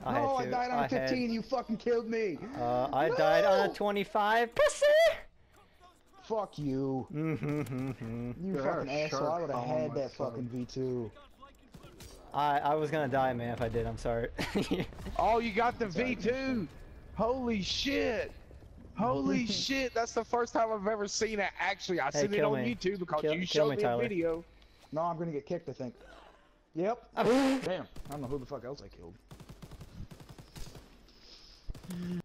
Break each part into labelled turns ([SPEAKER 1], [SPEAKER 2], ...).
[SPEAKER 1] No, I died on a 15. You fucking killed me.
[SPEAKER 2] I died on a 25. Pussy!
[SPEAKER 1] Fuck you. You fucking asshole. I would have had that fucking V2.
[SPEAKER 2] I was gonna die, man, if I did. I'm sorry.
[SPEAKER 3] Oh, you got the V2. Holy shit. Holy shit. That's the first time I've ever seen it. Actually, I seen it on YouTube because you showed me a video.
[SPEAKER 1] No, I'm gonna get kicked, I think. Yep. Damn. I don't know who the fuck else I killed.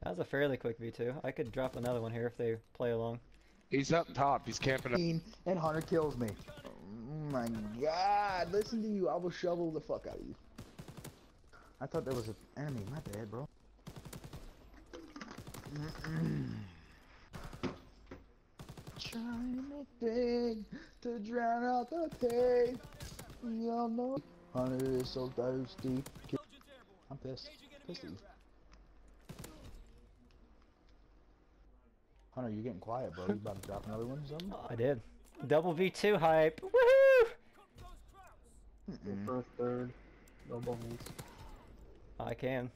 [SPEAKER 2] That was a fairly quick V2. I could drop another one here if they play along.
[SPEAKER 3] He's up top. He's camping up.
[SPEAKER 1] And Hunter kills me. Oh my god. Listen to you. I will shovel the fuck out of you. I thought there was an enemy. My bad, bro. Trying anything to drown out the pain. Y'all know Hunter is so thirsty. I'm pissed. Pissed at you. Hunter, you getting quiet, bro. You about to drop another one or something?
[SPEAKER 2] I did. Double V2 hype. Woohoo!
[SPEAKER 4] First, third, no bonus.
[SPEAKER 2] I can.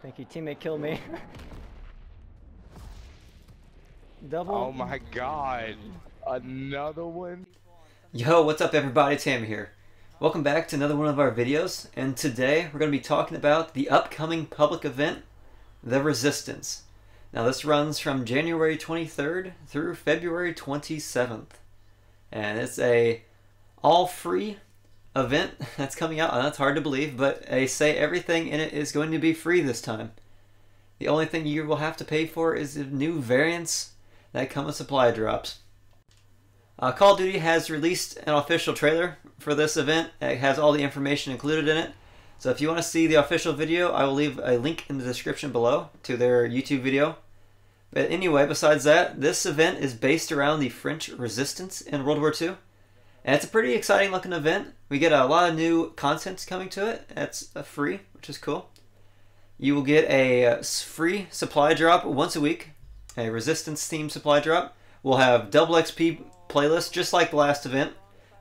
[SPEAKER 2] Thank you, teammate killed me. Double.
[SPEAKER 3] Oh my god. Another one?
[SPEAKER 5] Yo, what's up everybody? It's Hamii here. Welcome back to another one of our videos, and today we're going to be talking about the upcoming public event, The Resistance. Now this runs from January 23rd through February 27th. And it's a all-free event that's coming out. That's hard to believe, but they say everything in it is going to be free this time. The only thing you will have to pay for is the new variants that come with supply drops. Call of Duty has released an official trailer for this event. It has all the information included in it. So if you want to see the official video, I will leave a link in the description below to their YouTube video. But anyway, besides that, this event is based around the French Resistance in World War II. And it's a pretty exciting looking event. We get a lot of new content coming to it. It's free, which is cool. You will get a free supply drop once a week, a Resistance themed supply drop. We'll have double XP playlists just like the last event.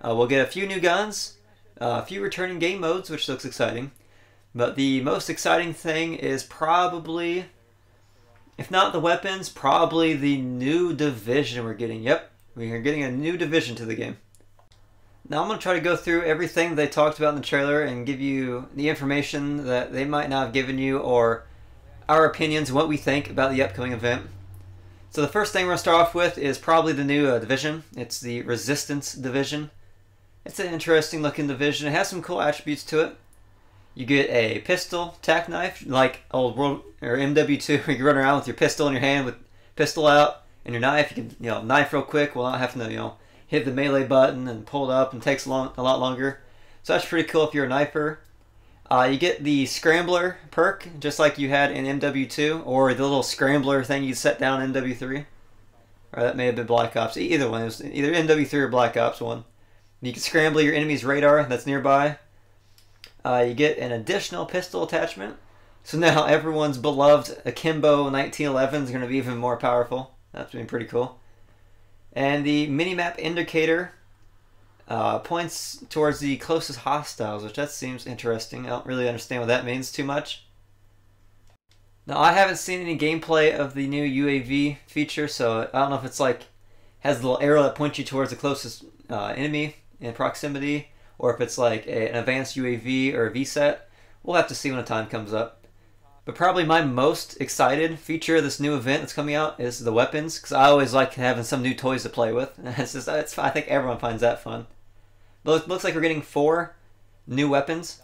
[SPEAKER 5] We'll get a few new guns, a few returning game modes, which looks exciting. But the most exciting thing is probably, if not the weapons, probably the new division we're getting. Yep, we are getting a new division to the game. Now I'm going to try to go through everything they talked about in the trailer and give you the information that they might not have given you, or our opinions, what we think about the upcoming event. So the first thing we're going to start off with is probably the new division. It's the Resistance division. It's an interesting looking division. It has some cool attributes to it. You get a pistol, tack knife, like old World or MW2, where you run around with your pistol in your hand with pistol out and your knife. You can knife real quick while not having to hit the melee button and pull it up, and takes a lot longer. So that's pretty cool if you're a knifer. You get the Scrambler perk, just like you had in MW2, or the little Scrambler thing you set down in MW3. Or that may have been Black Ops. Either one. It was either MW3 or Black Ops 1. You can scramble your enemy's radar that's nearby. You get an additional pistol attachment. So now everyone's beloved Akimbo 1911 is going to be even more powerful. That's been pretty cool. And the minimap indicator points towards the closest hostiles, which that seems interesting. I don't really understand what that means too much. Now I haven't seen any gameplay of the new UAV feature, so I don't know if it's like has a little arrow that points you towards the closest enemy in proximity, or if it's like an advanced UAV or a VSAT. We'll have to see when the time comes up. But probably my most excited feature of this new event that's coming out is the weapons, because I always like having some new toys to play with. I think everyone finds that fun. But it looks like we're getting 4 new weapons.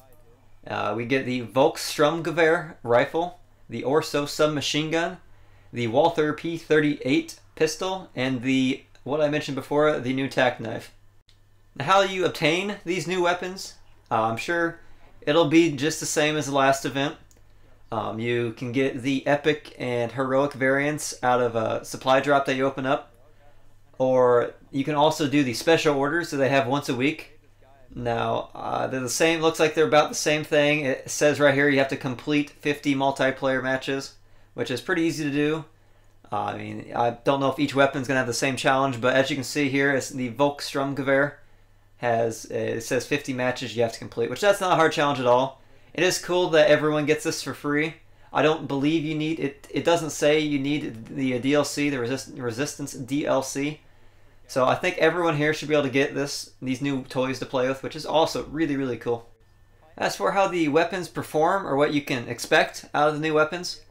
[SPEAKER 5] We get the Volkssturmgewehr rifle, the Orso submachine gun, the Walther P38 pistol, and the, what I mentioned before, the new tack knife. Now, how you obtain these new weapons, I'm sure it'll be just the same as the last event. You can get the epic and heroic variants out of a supply drop that you open up, or you can also do the special orders that they have once a week. Now they're the same. Looks like they're about the same thing. It says right here you have to complete 50 multiplayer matches, which is pretty easy to do. I mean, I don't know if each weapon's gonna have the same challenge, but as you can see here, it's the Volkssturmgewehr it says 50 matches you have to complete, which that's not a hard challenge at all. It is cool that everyone gets this for free. I don't believe you need it. It doesn't say you need the DLC, the Resistance DLC. So I think everyone here should be able to get these new toys to play with, which is also really, really cool. As for how the weapons perform, or what you can expect out of the new weapons,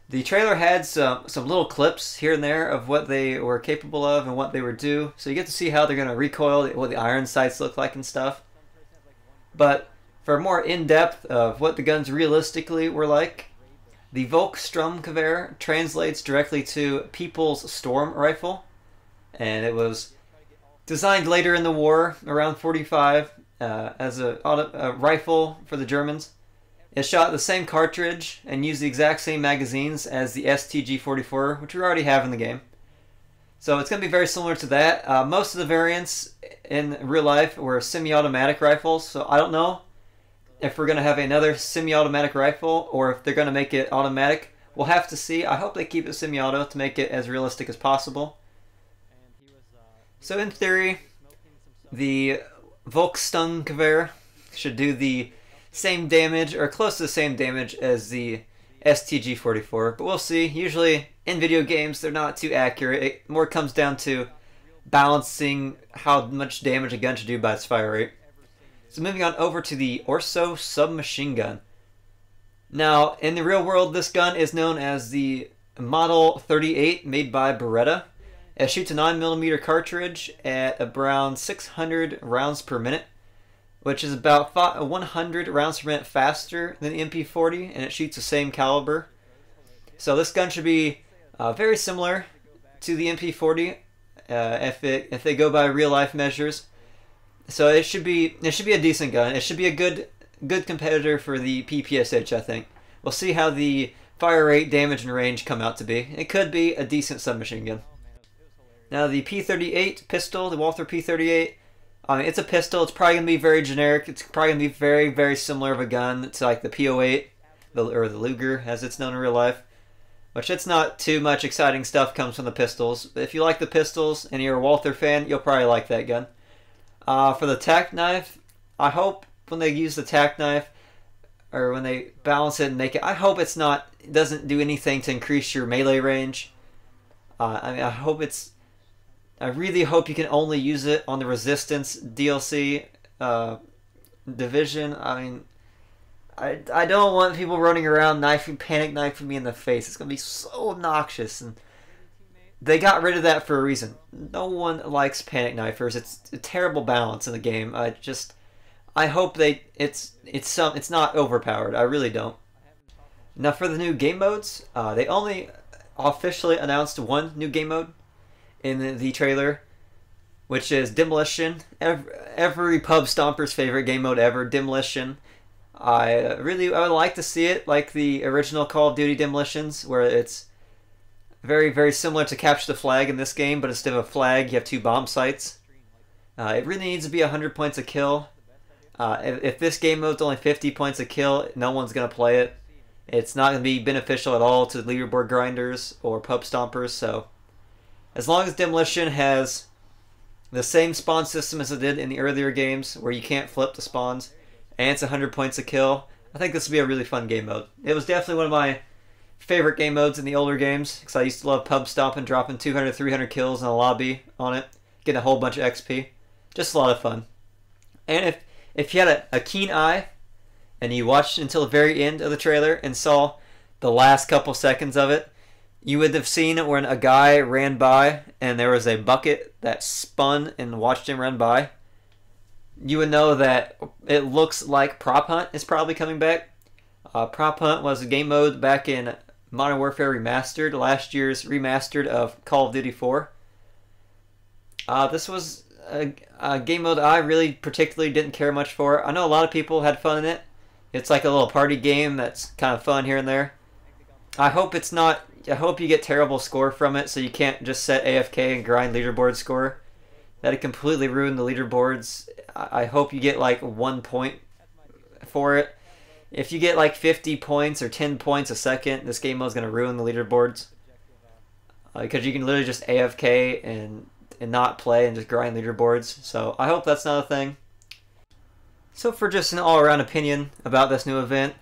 [SPEAKER 5] the trailer had some little clips here and there of what they were capable of and what they would do. So you get to see how they're going to recoil, what the iron sights look like and stuff. But for more in-depth of what the guns realistically were like, the Volkssturmgewehr translates directly to People's Storm Rifle. And it was designed later in the war, around 45, as a rifle for the Germans. It shot the same cartridge and used the exact same magazines as the STG-44, which we already have in the game. So it's going to be very similar to that. Most of the variants in real life were semi-automatic rifles, so I don't know if we're going to have another semi-automatic rifle or if they're going to make it automatic. We'll have to see. I hope they keep it semi-auto to make it as realistic as possible. So in theory, the Volkssturmgewehr should do the same damage, or close to the same damage as the STG-44, but we'll see. Usually in video games they're not too accurate. It more comes down to balancing how much damage a gun should do by its fire rate. So moving on over to the Orso submachine gun. Now in the real world this gun is known as the Model 38 made by Beretta. It shoots a 9mm cartridge at around 600 rounds per minute, which is about 100 rounds per minute faster than the MP40, and it shoots the same caliber. So this gun should be very similar to the MP40 if they go by real life measures. So it should be a decent gun. It should be a good competitor for the PPSH, I think. We'll see how the fire rate, damage, and range come out to be. It could be a decent submachine gun. Now the P38 pistol, the Walther P38, it's a pistol. It's probably going to be very generic. It's probably going to be very, very similar of a gun to like the P08, or the Luger as it's known in real life. Which it's not too much exciting stuff comes from the pistols. But if you like the pistols and you're a Walther fan, you'll probably like that gun. For the tack knife, I hope when they use the tack knife, or when they balance it and make it, I hope it doesn't do anything to increase your melee range. I really hope you can only use it on the Resistance DLC division. I mean, I don't want people running around panic knifing me in the face. It's going to be so obnoxious. And they got rid of that for a reason. No one likes panic knifers. It's a terrible balance in the game. I hope it's not overpowered. I really don't. Now for the new game modes, they only officially announced one new game mode in the trailer, which is Demolition. Every pub stomper's favorite game mode ever, Demolition. I would like to see it like the original Call of Duty Demolitions, where it's very, very similar to Capture the Flag in this game, but instead of a flag, you have 2 bomb sites. It really needs to be 100 points a kill. If this game mode's only 50 points a kill, no one's going to play it. It's not going to be beneficial at all to leaderboard grinders or pub stompers, so as long as Demolition has the same spawn system as it did in the earlier games, where you can't flip the spawns, and it's 100 points a kill, I think this will be a really fun game mode. It was definitely one of my favorite game modes in the older games, because I used to love pub stomping, dropping 200, 300 kills in a lobby on it, getting a whole bunch of XP. Just a lot of fun. And if you had a keen eye, and you watched until the very end of the trailer and saw the last couple seconds of it, you would have seen when a guy ran by and there was a bucket that spun and watched him run by. You would know that it looks like Prop Hunt is probably coming back. Prop Hunt was a game mode back in Modern Warfare Remastered, last year's remastered of Call of Duty 4. This was a game mode I really particularly didn't care much for. I know a lot of people had fun in it. It's like a little party game that's kind of fun here and there. I hope it's not. I hope you get terrible score from it, so you can't just set AFK and grind leaderboard score. That'd completely ruin the leaderboards. I hope you get like 1 point for it. If you get like 50 points or 10 points a second, this game mode's going to ruin the leaderboards. Because you can literally just AFK and not play and just grind leaderboards. So I hope that's not a thing. So for just an all-around opinion about this new event,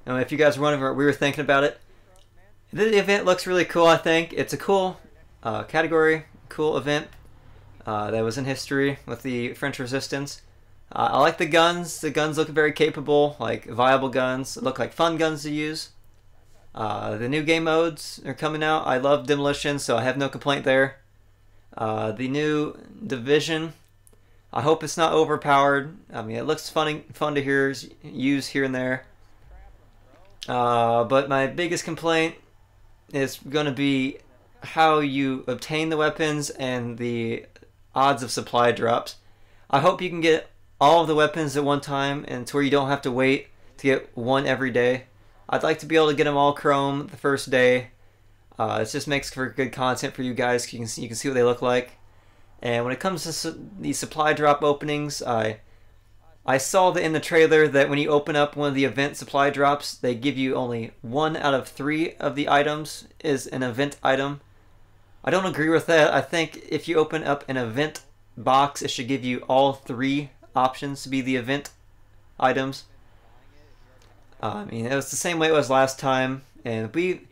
[SPEAKER 5] if you guys were wondering what we were thinking about it, the event looks really cool, I think. It's a cool category, cool event that was in history with the French Resistance. I like the guns. The guns look very capable, like viable guns. They look like fun guns to use. The new game modes are coming out. I love Demolition, so I have no complaint there. The new Division, I hope it's not overpowered. I mean, it looks fun to use here and there. But my biggest complaint is going to be how you obtain the weapons and the odds of supply drops. I hope you can get all of the weapons at one time and to where you don't have to wait to get one every day. I'd like to be able to get them all chrome the first day. It just makes for good content for you guys. You can see what they look like. And when it comes to the supply drop openings, I saw that in the trailer that when you open up one of the event supply drops, they give you only 1 out of 3 of the items is an event item. I don't agree with that. I think if you open up an event box, it should give you all 3 options to be the event items. I mean, it was the same way it was last time, and we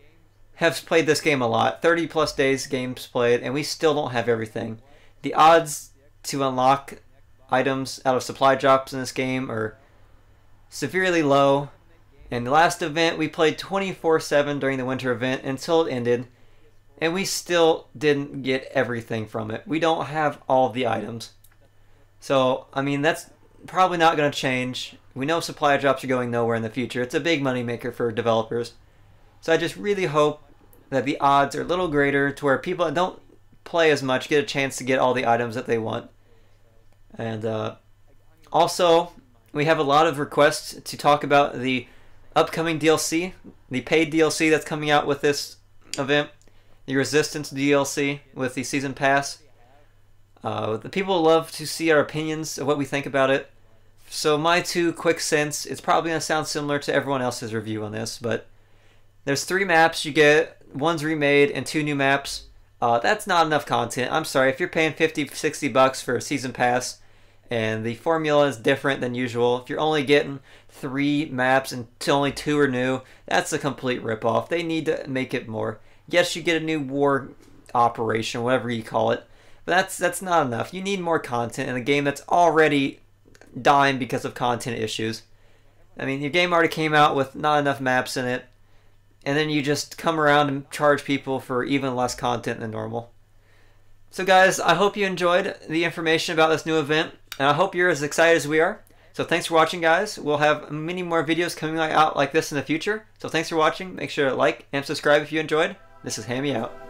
[SPEAKER 5] have played this game a lot. 30 plus days games played, and we still don't have everything. The odds to unlock items out of supply drops in this game are severely low. In the last event, we played 24/7 during the winter event until it ended, and we still didn't get everything from it. We don't have all of the items. So, I mean, that's probably not going to change. We know supply drops are going nowhere in the future. It's a big moneymaker for developers. So I just really hope that the odds are a little greater to where people that don't play as much get a chance to get all the items that they want. And also, we have a lot of requests to talk about the upcoming DLC, the paid DLC that's coming out with this event, the Resistance DLC with the Season Pass. The people love to see our opinions of what we think about it. So my 2 quick cents, it's probably going to sound similar to everyone else's review on this, but there's 3 maps you get, 1's remade and 2 new maps. That's not enough content. I'm sorry, if you're paying $50-$60 for a Season Pass and the formula is different than usual, if you're only getting 3 maps and only 2 are new, that's a complete ripoff. They need to make it more. Yes, you get a new war operation, whatever you call it, but that's not enough. You need more content in a game that's already dying because of content issues. I mean, your game already came out with not enough maps in it, and then you just come around and charge people for even less content than normal. So guys, I hope you enjoyed the information about this new event, and I hope you're as excited as we are. So thanks for watching, guys. We'll have many more videos coming out like this in the future. So thanks for watching. Make sure to like and subscribe if you enjoyed. This is Hamii out.